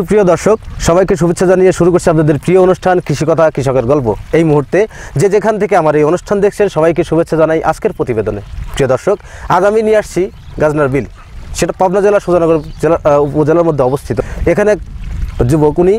সুপ্রিয় দর্শক সবাইকে শুভেচ্ছা জানিয়ে শুরু করছি আপনাদের প্রিয় অনুষ্ঠান কৃষি কথা কৃষকের গল্প। এই মুহূর্তে যে যেখান থেকে আমার এই অনুষ্ঠান দেখছেন সবাইকে শুভেচ্ছা জানাই আজকের প্রতিবেদনে। প্রিয় দর্শক, আজ আমি নিয়ে আসছি গাজনার বিল, সেটা পাবনা জেলার সুজানগর জেলা উপজেলার মধ্যে অবস্থিত। এখানে যুবক উনি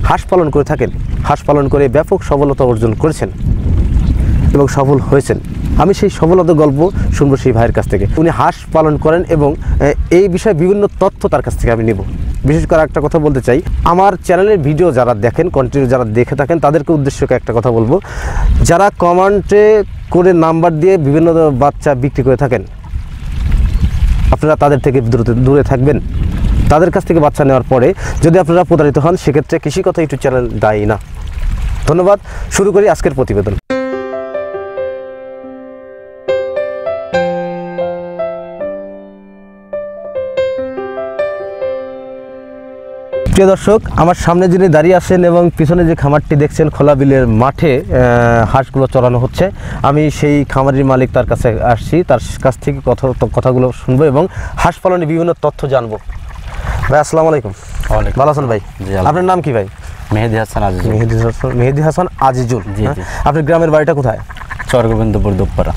হাঁস পালন করে থাকেন, হাঁস পালন করে ব্যাপক সফলতা অর্জন করেছেন এবং সফল হয়েছেন। আমি সেই সফলতার গল্প শুনবো সেই ভাইয়ের কাছ থেকে। উনি হাঁস পালন করেন এবং এই বিষয়ে বিভিন্ন তথ্য তার কাছ থেকে আমি নেব। বিশেষ করে একটা কথা বলতে চাই, আমার চ্যানেলের ভিডিও যারা দেখেন, কন্টিনিউ যারা দেখে থাকেন, তাদেরকে উদ্দেশ্য করে একটা কথা বলবো। যারা কমেন্টে করে নাম্বার দিয়ে বিভিন্ন বাচ্চা বিক্রি করে থাকেন, আপনারা তাদের থেকে দূরে থাকবেন। তাদের কাছ থেকে বাচ্চা নেওয়ার পরে যদি আপনারা প্রতারিত হন, সেক্ষেত্রে কৃষি কথা ইউটিউব চ্যানেল দায়ী না। ধন্যবাদ। শুরু করি আজকের প্রতিবেদন। প্রিয় দর্শক, আমার সামনে যিনি দাঁড়িয়ে আছেন এবং পিছনে যে খামারটি দেখছেন, খোলা বিলের মাঠে হাঁসগুলো চড়ানো হচ্ছে। আমি সেই খামারের মালিক, তার কাছে আসছি, তার কাছ থেকে কথাগুলো শুনবো এবং হাঁস পালনের বিভিন্ন তথ্য জানবো। ভাই আসসালামু আলাইকুম। ভালো আছেন ভাই? আপনার নাম কি ভাই? মেহেদি হাসান আজিজুল। মেহেদি হাসান আজিজুল। আপনার গ্রামের বাড়িটা কোথায়? চরগোবিন্দপুর দুপপাড়া।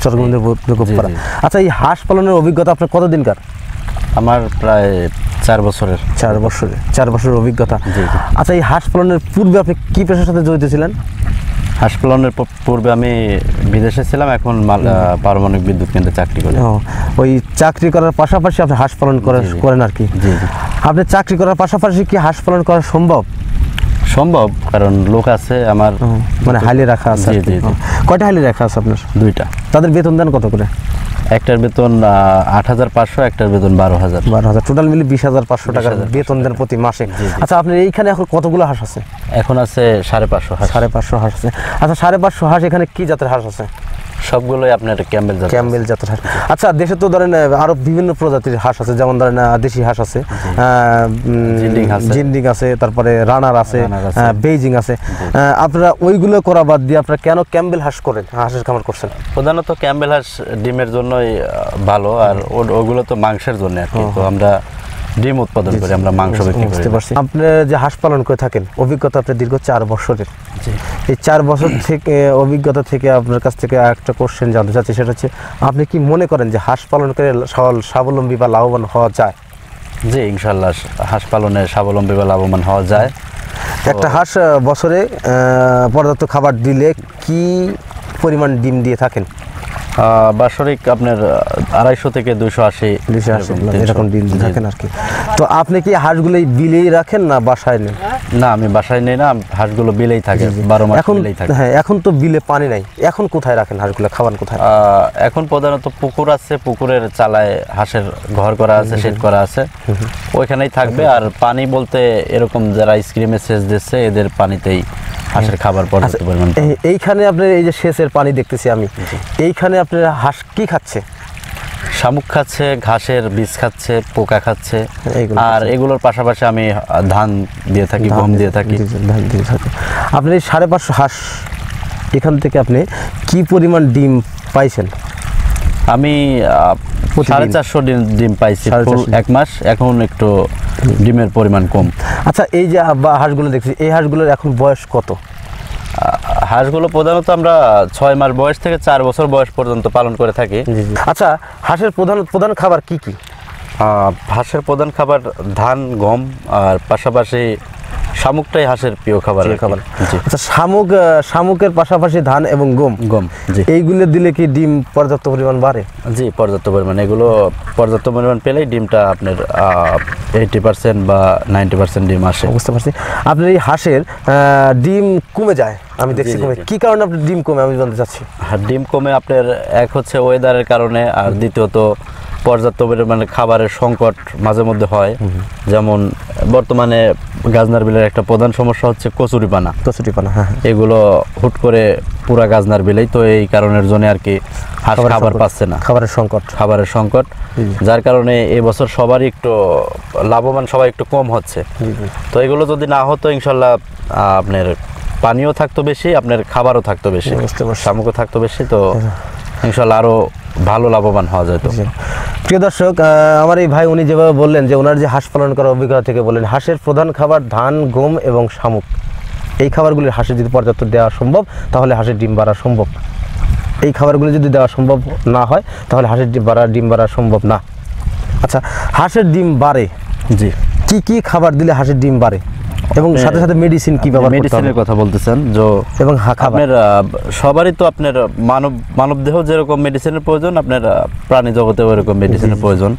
চরগোবিন্দপুর দুপপাড়া। আচ্ছা, এই হাঁস পালনের অভিজ্ঞতা আপনার কতদিনকার? আমার প্রায় 4 বছরের। 4 বছরের অভিজ্ঞতা। আচ্ছা, এই হাঁস পালনের পূর্বে আপনি কি পেশার সাথে জড়িত ছিলেন? হাঁস পালনের পূর্বে আমি বিদেশে ছিলাম, এখন পারমাণবিক বিদ্যুৎ কেন্দ্রে চাকরি করি। ওই চাকরি করার পাশাপাশি আপনি হাঁস পালন করেন আর কি? আপনি চাকরি করার পাশাপাশি কি হাঁস পালন করা সম্ভব? সম্ভব, কারণ লোক আছে আমার, মানে হাইলি রাখা আছে। কয়টা হাইলি রাখা আছে আপনার? 2টা। তাদের বেতন দেন কত করে? একটার বেতন 8,500, একটার বেতন 12,000। টোটাল মিলে 20,500 টাকা বেতন দেন প্রতি মাসে। আচ্ছা, আপনার এইখানে এখন কতগুলো হাঁস আছে? এখন আছে 550 হাঁস। 550 হাঁস আছে। আচ্ছা, 550 হাঁস, এখানে কি জাতের হাঁস আছে? সবগুলোই আপনার ক্যাম্বেল জাতের হাঁস। আচ্ছা, দেশে তো ধরেন আরো বিভিন্ন প্রজাতির হাঁস আছে, যেমন ধরেন দেশি হাঁস আছে, জিন্ডিং আছে, তারপরে রানার আছে, বেইজিং আছে। আপনারা ওইগুলো করা বাদ দিয়ে আপনারা কেন ক্যাম্বেল হাঁস করেন, হাঁসের খামার করছেন? প্রধানত ক্যাম্বেল হাঁস ডিমের জন্যই ভালো, আর ওগুলো তো মাংসের জন্য আর কি। তো আমরা ডিম উৎপাদন করি, আমরা মাংস বিক্রি করি। আপনি যে হাঁস পালন করে থাকেন, অভিজ্ঞতা আপনার দীর্ঘ 4 বছরের। এই 4 বছর থেকে অভিজ্ঞতা থেকে আপনার কাছ থেকে একটা কোশ্চেন জানতে চাচ্ছি, সেটা হচ্ছে আপনি কি মনে করেন যে হাঁস পালন করে স্বাবলম্বী বা লাভবান হওয়া যায়? জি, ইনশাল্লাহ হাঁস পালনে স্বাবলম্বী বা লাভবান হওয়া যায়। একটা হাঁস বছরে পর্যাপ্ত খাবার দিলে কি পরিমাণ ডিম দিয়ে থাকেন? বাৎসরিক আপনার 250 থেকে 280 এরকম ডিম দিয়ে থাকেন আর কি। তো আপনি কি হাঁসগুলো বিলেই রাখেন না বাসায় নেন? না, আমি বাসায় নেই না, হাঁসগুলো বিলেই থাকে, 12 মাস বিলেই থাকে। হ্যাঁ, এখন তো বিলে পানি নাই, এখন কোথায় রাখেন হাঁসগুলো, খাবার কোথায়? এখন প্রধানত পুকুর আছে, পুকুরের চালায় হাঁসের ঘর করা আছে, শেড করা আছে, ওইখানেই থাকবে। আর পানি বলতে এরকম যারা স্ক্রিমে সেচ দিচ্ছে, এদের পানিতেই হাঁসের খাবার পর্যাপ্ত পরিমাণ। এইখানে আপনার এই যে সেচের পানি দেখতেছি আমি, এইখানে আপনার হাঁস কি খাচ্ছে? শামুক খাচ্ছে, ঘাসের বীজ খাচ্ছে, পোকা খাচ্ছে। আর এগুলোর পাশাপাশি আমি ধান দিয়ে থাকি, গম দিয়ে থাকি। আপনার এই 550 হাঁস, এখান থেকে আপনি কি পরিমাণ ডিম পাইছেন? আমি 450 ডিম পাইছি 1 মাস। এখন একটু ডিমের পরিমাণ কম। আচ্ছা, এই যে হাঁসগুলো দেখছি, এই হাঁসগুলোর এখন বয়স কত? হাঁসগুলো প্রধানত আমরা 6 মাস বয়স থেকে 4 বছর বয়স পর্যন্ত পালন করে থাকি। আচ্ছা, হাঁসের প্রধান খাবার কি কি? হাঁসের প্রধান খাবার ধান, গম, আর পাশাপাশি শামুকটাই হাঁসের প্রিয় খাবার। আচ্ছা, শামুকের পাশাপাশি ধান এবং গম, এইগুলো দিলে কি ডিম পর্যাপ্ত পরিমাণ বাড়ে? জি, পর্যাপ্ত পরিমাণ। এগুলো পর্যাপ্ত পরিমাণ পেলেই ডিমটা আপনার 80% বা 90% ডিম আসে। বুঝতে পারছি। আপনার এই হাঁসের ডিম কমে যায়, আমি দেখছি কমে, কি কারণে আপনার ডিম কমে আমি জানতে চাচ্ছি। ডিম কমে আপনার এক হচ্ছে ওয়েদারের কারণে, আর দ্বিতীয়ত পর্যাপ্ত পরিমাণে খাবারের সংকট মাঝে মধ্যে হয়। যেমন বর্তমানে গাজনার বিলের একটা প্রধান সমস্যা হচ্ছে কচুরিপানা। হ্যাঁ, এগুলো হুট করে পুরা গাজনার বিলেই, তো এই কারণের জন্য আর কি হাঁস খাবার পাচ্ছে না, খাবারের সংকট। যার কারণে এবছর সবারই একটু লাভবান, সবাই একটু কম হচ্ছে। তো এগুলো যদি না হতো, ইনশাল্লাহ আপনার পানিও থাকতো বেশি, আপনার খাবারও থাকতো বেশি, শামুকও থাকতো বেশি, তো ইনশাল্লাহ আরো ভালো লাভবান হওয়া যেত। প্রিয় দর্শক, আমার এই ভাই উনি যেভাবে বললেন যে ওনার যে হাঁস পালন করার অভিজ্ঞতা থেকে বললেন, হাঁসের প্রধান খাবার ধান, গম এবং শামুক। এই খাবারগুলি হাঁসের যদি পর্যাপ্ত দেওয়া সম্ভব তাহলে হাঁসের ডিম বাড়া সম্ভব। এই খাবারগুলি যদি দেওয়া সম্ভব না হয় তাহলে হাঁসের ডিম বাড়া সম্ভব না। আচ্ছা, হাঁসের ডিম বাড়ে, জি, কি কি খাবার দিলে হাঁসের ডিম বাড়ে এবং সাথে সাথে মেডিসিন কি ব্যবহার করতে হবে? মেডিসিনের কথা বলতেছেন যে এবং আপনার সবারই তো আপনার মানব দেহ যেরকম মেডিসিনের প্রয়োজন, আপনার প্রাণী জগতেও এরকম মেডিসিনের প্রয়োজন।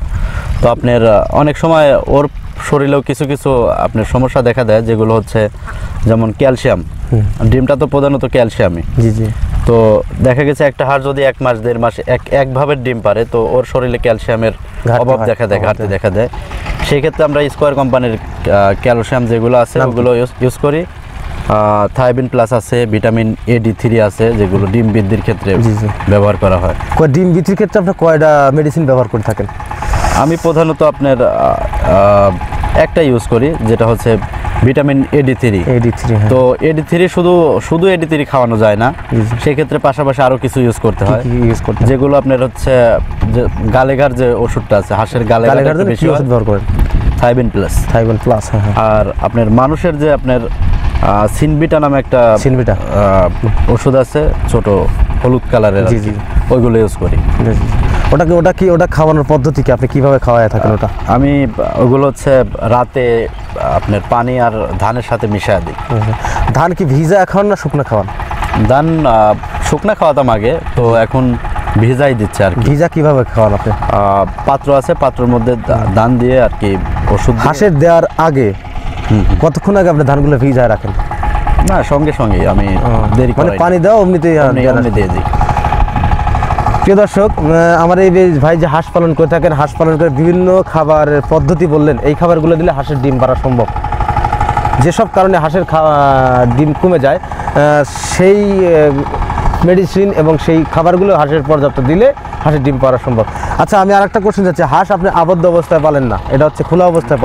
তো আপনার অনেক সময় ওর শরীরেও কিছু কিছু আপনার সমস্যা দেখা দেয়, যেগুলো হচ্ছে যেমন ক্যালসিয়াম। ডিমটা তো প্রধানত ক্যালসিয়ামই। জি জি। তো দেখা গেছে একটা হাঁস যদি 1 মাস 1.5 মাস একভাবে ডিম পারে, তো ওর শরীরে ক্যালসিয়ামের অভাব দেখা দেয়, ঘাটতি দেখা দেয়। সেই ক্ষেত্রে আমরা স্কোয়ার কোম্পানির ক্যালসিয়াম যেগুলো আছে ওগুলো ইউজ করি। থায়াবিন প্লাস আছে, ভিটামিন A-D3 আছে, যেগুলো ডিম বৃদ্ধির ক্ষেত্রে ব্যবহার করা হয়। ডিম বৃদ্ধির ক্ষেত্রে আপনি কয়টা মেডিসিন ব্যবহার করে থাকেন? আমি প্রধানত আপনার একটা ইউজ করি, যেটা হচ্ছে ভিটামিন A-D3। তো A-D3 শুধু A-D3 খাওয়ানো যায় না, সেক্ষেত্রে পাশাপাশি আরও কিছু ইউজ করতে হয়, যেগুলো আপনার হচ্ছে যে গালেঘার যে ওষুধটা আছে, হাঁসের গালেঘার বেশি ব্যবহার করেন থায়াবিন প্লাস। আর আপনার মানুষের যে আপনার সিনবিটা নামে একটা ওষুধ আছে, ছোট হলুদ কালারের, ওইগুলো ইউজ করি। ওটা খাওয়ানোর পদ্ধতি কি, আপনি কিভাবে খাওয়ায় থাকেন ওটা? আমি ওগুলো হচ্ছে রাতে আপনার পানি আর ধানের সাথে মিশিয়ে দিই। ধান কি ভিজা খাওয়ান না শুকনা খাওয়ান? ধান শুকনা খাওয়াতাম আগে, তো এখন ভিজাই দিচ্ছে আর কি। ভিজা কিভাবে খাওয়ান আপনি? পাত্র আছে, পাত্রের মধ্যে ধান দিয়ে আর কি ওষুধ। হাঁসের দেওয়ার আগে কতক্ষণ আগে আপনি ধানগুলো ভিজায় রাখেন? না, সঙ্গে আমি দেরি মানে পানি দাও এমনিতেই দিয়ে দিই। প্রিয় দর্শক, আমার এই ভাই যে হাঁস পালন করে থাকেন, হাঁস পালন করে বিভিন্ন খাবারের পদ্ধতি বললেন, এই খাবারগুলো দিলে হাঁসের ডিম বাড়া সম্ভব। যেসব কারণে হাঁসের ডিম কমে যায়, সেই মেডিসিন এবং সেই খাবারগুলো হাঁসের পর্যাপ্ত দিলে হাঁসের ডিম পাওয়া সম্ভব। আচ্ছা, আমি আর একটা কোশ্চেন যাচ্ছি, হাঁস আপনি আবদ্ধ অবস্থায় পালেন না, এটা হচ্ছে খোলা অবস্থায়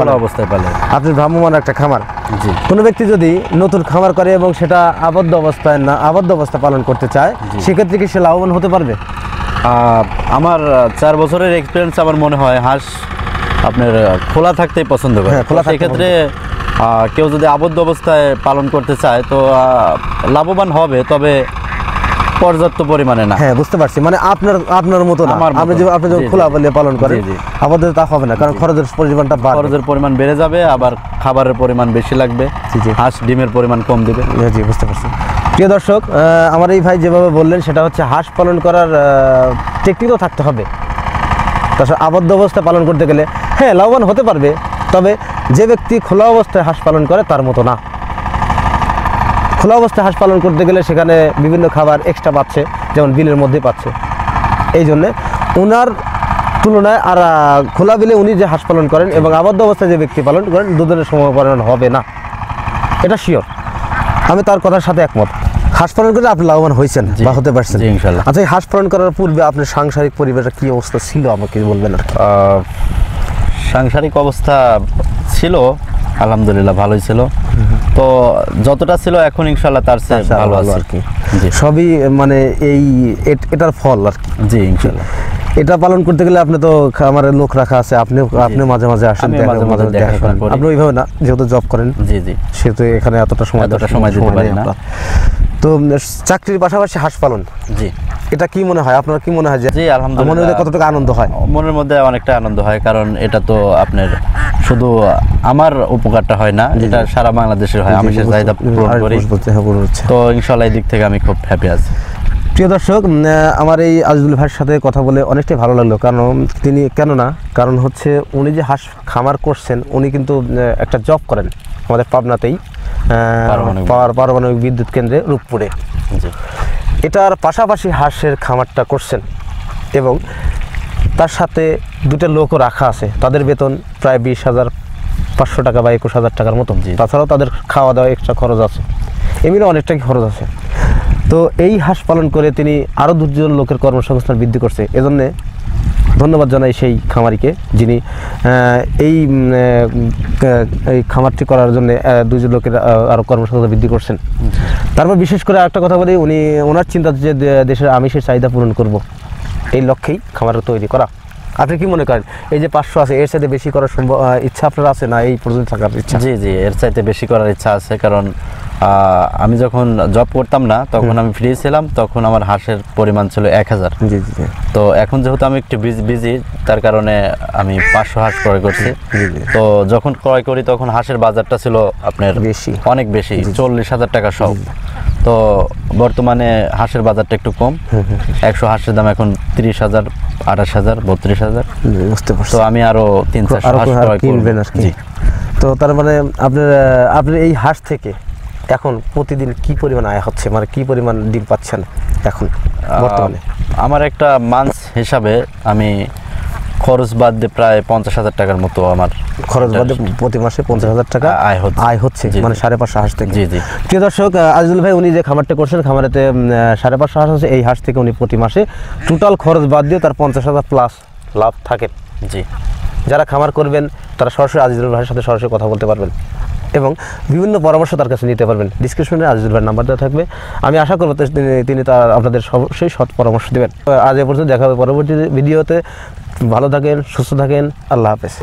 পালেন। আপনি ভ্রাম্যমাণ একটা খামার। জি। কোনো ব্যক্তি যদি নতুন খামার করে এবং সেটা আবদ্ধ অবস্থায় পালন করতে চায়, সেক্ষেত্রে কি সে লাভবান হতে পারবে? আমার 4 বছরের এক্সপিরিয়েন্স, আমার মনে হয় হাঁস আপনার খোলা থাকতেই পছন্দ করে। সেক্ষেত্রে কেউ যদি আবদ্ধ অবস্থায় পালন করতে চায় তো লাভবান হবে, তবে পর্যাপ্ত পরিমাণে না। হ্যাঁ, বুঝতে পারছি, মানে আপনার মতো না। আপনি যখন খোলা বলে পালন করেন, আবদ্ধ তা হবে না, কারণ খরচের পরিমাণ বেড়ে যাবে, আবার খাবারের পরিমাণ বেশি লাগবে, হাঁস ডিমের পরিমাণ কম দেবে। জি, বুঝতে পারছি। প্রিয় দর্শক, আমার এই ভাই যেভাবে বললেন সেটা হচ্ছে হাঁস পালন করার টেকনিকও থাকতে হবে। তাছাড়া আবদ্ধ অবস্থায় পালন করতে গেলে হ্যাঁ লাভবান হতে পারবে, তবে যে ব্যক্তি খোলা অবস্থায় হাঁস পালন করে তার মতো না। খোলা অবস্থায় হাঁস পালন করতে গেলে সেখানে বিভিন্ন খাবার এক্সট্রা পাচ্ছে, যেমন বিলের মধ্যে পাচ্ছে। এই জন্যে ওনার তুলনায় আর খোলা বিলে উনি যে হাঁস পালন করেন এবং আবদ্ধ অবস্থায় যে ব্যক্তি পালন করেন, দুজনের সমপরিমাণ হবে না, এটা শিওর। আমি তার কথার সাথে একমত। হাঁস পালন করে আপনি লাভবান হয়েছেন বা হতে পারছেন ইনশাআল্লাহ। আচ্ছা, এই হাঁস পালন করার পূর্বে আপনার সাংসারিক পরিবেশের কি অবস্থা ছিল আমাকে বলবেন? সাংসারিক অবস্থা ছিল আলহামদুলিল্লাহ ভালোই ছিল, তো যতটা ছিল এখন ইনশাআল্লাহ তার চেয়ে ভালো আছে আর কি। সবই মানে এটার ফল আর কি। জি, ইনশাআল্লাহ। এটা পালন করতে গেলে আপনি তো আমার লোক রাখা আছে, আপনি মাঝে মাঝে আসেন, আপনি ওইভাবে না, যেহেতু জব করেন। জি জি। সেহেতু এখানে এতটা সময় দিতে পারি না। তো চাকরির পাশাপাশি হাঁস পালন, জি, এটা কি মনে হয় আপনার? কি মনে হয় যে জি আলহামদুলিল্লাহ, মনে কতটুকু আনন্দ হয়? মনের মধ্যে অনেকটা আনন্দ হয়, কারণ এটা তো আপনার শুধু আমার উপকারটা হয় না, এটা সারা বাংলাদেশের হয়। আমি সে চাহিদা পূরণ করি, তো ইনশাআল্লাহ এই দিক থেকে আমি খুব হ্যাপি আছি। প্রিয় দর্শক, আমার এই আজিজুল ভাইয়ের সাথে কথা বলে অনেকটাই ভালো লাগলো, কারণ হচ্ছে উনি যে হাঁস খামার করছেন, উনি কিন্তু একটা জব করেন আমাদের পাবনাতেই, পারমাণবিক বিদ্যুৎ কেন্দ্রে রূপপুরে। এটার পাশাপাশি হাঁসের খামারটা করছেন এবং তার সাথে 2টা লোকও রাখা আছে, তাদের বেতন প্রায় 20,500 টাকা বা 21,000 টাকার মতো। তাছাড়াও তাদের খাওয়া দাওয়া এক্সট্রা খরচ আছে, এমনি অনেকটাই খরচ আছে। তো এই হাঁস পালন করে তিনি আরও 2জন লোকের কর্মসংস্থান বৃদ্ধি করছে। এজন্যে ধন্যবাদ জানাই সেই খামারিকে, যিনি এই খামারটি করার জন্য 2জন লোকের আরও কর্মসংস্থান বৃদ্ধি করছেন। তারপর বিশেষ করে একটা কথা বলি, ওনার চিন্তা যে দেশের আমিষের চাহিদা পূরণ করব, এই লক্ষ্যেই খামার তৈরি করা। আপনি কি মনে করেন এই যে 500 আছে এর সাথে বেশি করার ইচ্ছা আপনার আছে না এই পর্যন্ত থাকার ইচ্ছা? জি জি, এর চাইতে বেশি করার ইচ্ছা আছে, কারণ আমি যখন জব করতাম না তখন আমি ফ্রি ছিলাম, তখন আমার হাঁসের পরিমাণ ছিল 1000। জি জি। তো এখন যেহেতু আমি একটু বিজি, তার কারণে আমি 500 হাঁস ক্রয় করছি। তো যখন ক্রয় করি তখন হাঁসের বাজারটা ছিল আপনার বেশি, অনেক বেশি, 40,000 টাকা সব। তো বর্তমানে হাঁসের বাজারটা একটু কম, 100 হাঁসের দাম এখন 30,000, 28,000, 32,000। বুঝতে পারছি। তো আমি আরো 3-4 হাঁস ক্রয় কিনবেন আর কি। জি। তো তার মানে আপনার এই হাঁস থেকে এখন প্রতিদিন কি পরিমাণ আয় হচ্ছে, মানে কি পরিমাণ ডিম পাচ্ছেন এখন বর্তমানে? আমার একটা মান্থ হিসাবে আমি খরচ বাদ দিয়ে প্রায় 50,000 টাকার মতো আমার খরচ বাদে প্রতি মাসে 50,000 টাকা আয় হচ্ছে, মানে 550 হাঁস থেকে। জি জি। প্রিয় দর্শক, আজিজুল ভাই উনি যে খামারটা করছেন, খামারেতে 550 হাঁস আছে। এই হাঁস থেকে উনি প্রতি মাসে টোটাল খরচ বাদ দিয়ে তার 50,000 প্লাস লাভ থাকে। জি। যারা খামার করবেন তারা সরাসরি আজিজুল ভাইয়ের সাথে সরাসরি কথা বলতে পারবেন এবং বিভিন্ন পরামর্শ তার কাছে নিতে পারবেন। ডিসক্রিপশনে আজিজুল ভাইয়ের নাম্বার দেওয়া থাকবে। আমি আশা করব তিনি তার আপনাদের অবশ্যই সৎ পরামর্শ দেবেন। আজ এ পর্যন্ত দেখা হবে পরবর্তী ভিডিওতে। ভালো থাকেন, সুস্থ থাকেন, আল্লাহ হাফেজ।